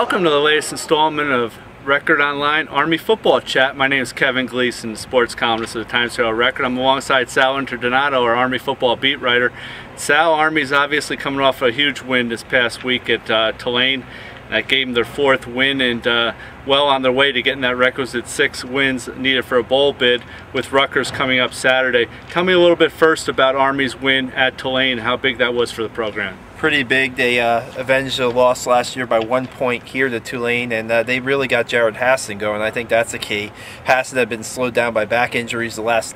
Welcome to the latest installment of Record Online Army Football Chat. My name is Kevin Gleason, sports columnist of the Times-Herald Record. I'm alongside Sal Interdonato, our Army football beat writer. Sal, Army's obviously coming off a huge win this past week at Tulane. That gave them their fourth win and well on their way to getting that requisite 6 wins needed for a bowl bid, with Rutgers coming up Saturday. Tell me a little bit first about Army's win at Tulane, how big that was for the program. Pretty big. They avenged a loss last year by 1 point here to Tulane, and they really got Jared Hassan going. I think that's the key. Hassan had been slowed down by back injuries the last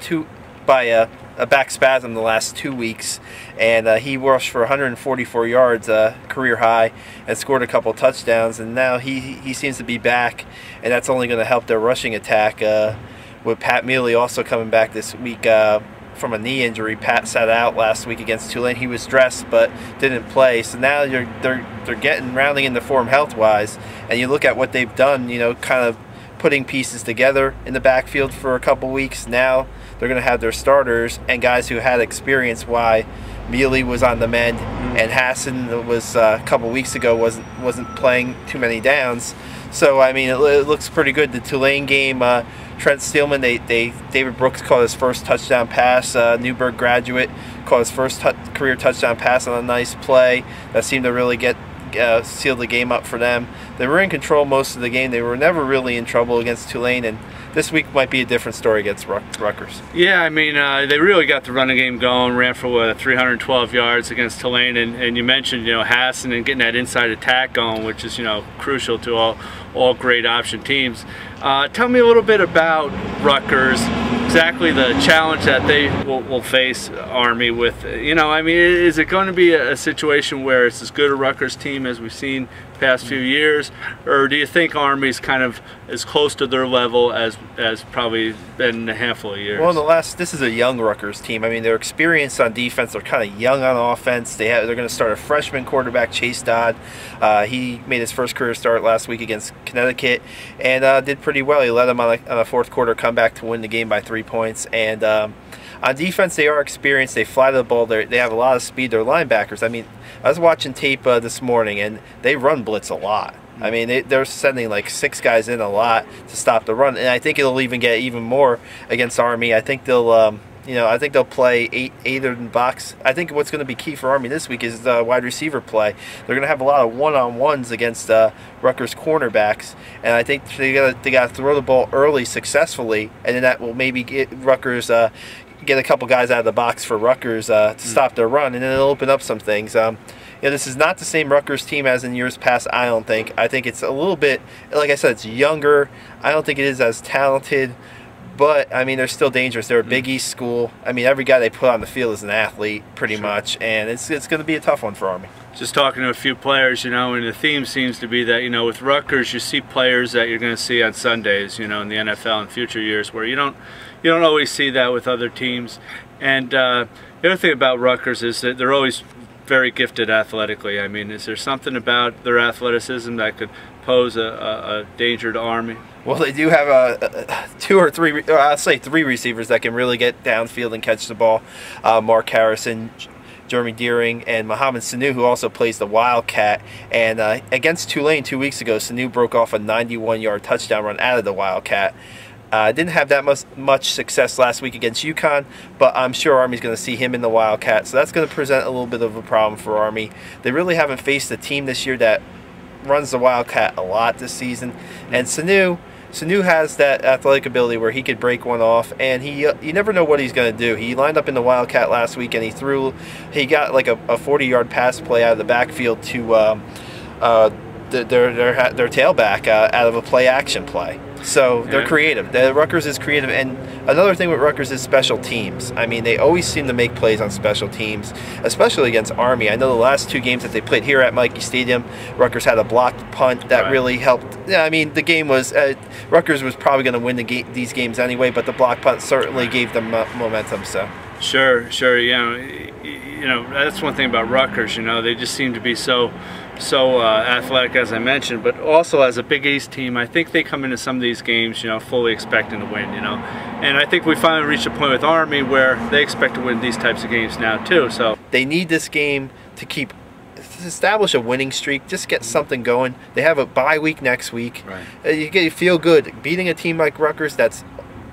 by a back spasm the last 2 weeks, and he rushed for 144 yards, career high, and scored a couple touchdowns, and now he seems to be back, and that's only going to help their rushing attack, with Pat Mealy also coming back this week from a knee injury. Pat sat out last week against Tulane. He was dressed but didn't play, so now they're getting rounding into form health-wise, and you look at what they've done, you know, kind of putting pieces together in the backfield for a couple weeks. Now they're going to have their starters and guys who had experience. Why Mealy was on the mend and Hassan was a couple weeks ago wasn't playing too many downs. So I mean, it looks pretty good. The Tulane game, Trent Steelman, David Brooks caught his first touchdown pass. Newburgh graduate caught his first career touchdown pass on a nice play that seemed to really seal the game up for them. They were in control most of the game. They were never really in trouble against Tulane, and this week might be a different story against Rutgers. Yeah, I mean, they really got the running game going, ran for 312 yards against Tulane, and you mentioned, you know, Hassan and getting that inside attack going, which is, you know, crucial to all great option teams. Tell me a little bit about Rutgers, exactly the challenge that they will face Army with. You know, I mean, is it going to be a situation where it's as good a Rutgers team as we've seen the past few years, or do you think Army's kind of as close to their level as probably been in a handful of years? Well, this is a young Rutgers team. I mean, they're experienced on defense. They're kind of young on offense. They're going to start a freshman quarterback, Chase Dodd. He made his first career start last week against Connecticut and did pretty well. He led them on a fourth quarter comeback to win the game by 3 points. And on defense, they are experienced. They fly the ball. They have a lot of speed. They're linebackers. I mean, I was watching tape this morning, and they run blitz a lot. I mean, they're sending like 6 guys in a lot to stop the run, and I think it'll even get even more against Army. I think they'll, I think they'll play eight in the box. I think what's going to be key for Army this week is wide receiver play. They're going to have a lot of one-on-ones against Rutgers cornerbacks, and I think they got to throw the ball early successfully, and then that will maybe get Rutgers. Get a couple guys out of the box for Rutgers to stop their run, and then it'll open up some things. You know, this is not the same Rutgers team as in years past, I don't think. I think it's a little bit, like I said, it's younger. I don't think it is as talented, but, I mean, they're still dangerous. They're a Big East school. I mean, every guy they put on the field is an athlete, pretty much, and it's going to be a tough one for Army. Just talking to a few players, you know, and the theme seems to be that, you know, with Rutgers, you see players that you're going to see on Sundays, you know, in the NFL in future years, where you don't always see that with other teams. And the other thing about Rutgers is that they're always very gifted athletically. I mean, is there something about their athleticism that could pose a danger to Army? Well, they do have 2 or 3, I'll say 3 receivers that can really get downfield and catch the ball. Mark Harrison, Jeremy Deering, and Mohamed Sanu, who also plays the Wildcat. And against Tulane 2 weeks ago, Sanu broke off a 91-yard touchdown run out of the Wildcat. Didn't have that much success last week against UConn, but I'm sure Army's going to see him in the Wildcat, so that's going to present a little bit of a problem for Army. They really haven't faced a team this year that runs the Wildcat a lot this season, and Sanu has that athletic ability where he could break one off, and you never know what he's going to do. He lined up in the Wildcat last week, and he got like a 40-yard pass play out of the backfield to their tailback out of a play-action play. So they're creative. Rutgers is creative, and another thing with Rutgers is special teams. I mean, they always seem to make plays on special teams, especially against Army. I know the last 2 games that they played here at Mikey Stadium, Rutgers had a blocked punt that really helped. Yeah, I mean, the game was Rutgers was probably going to win these games anyway, but the blocked punt certainly gave them momentum. So sure, you know, that's one thing about Rutgers. You know, they just seem to be so athletic, as I mentioned, but also as a Big East team, I think they come into some of these games, you know, fully expecting to win, you know. And I think we finally reached a point with Army where they expect to win these types of games now too. So they need this game to keep establish a winning streak. Just get something going. They have a bye week next week. Right. You feel good beating a team like Rutgers that's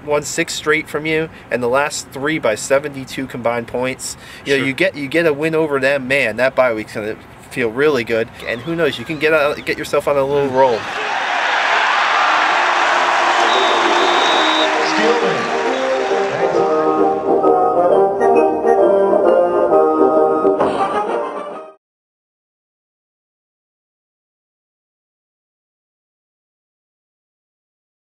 won 6 straight from you, and the last 3 by 72 combined points. You know, you get a win over them. Man, that bye week's gonna feel really good. And who knows? You can get yourself on a little roll.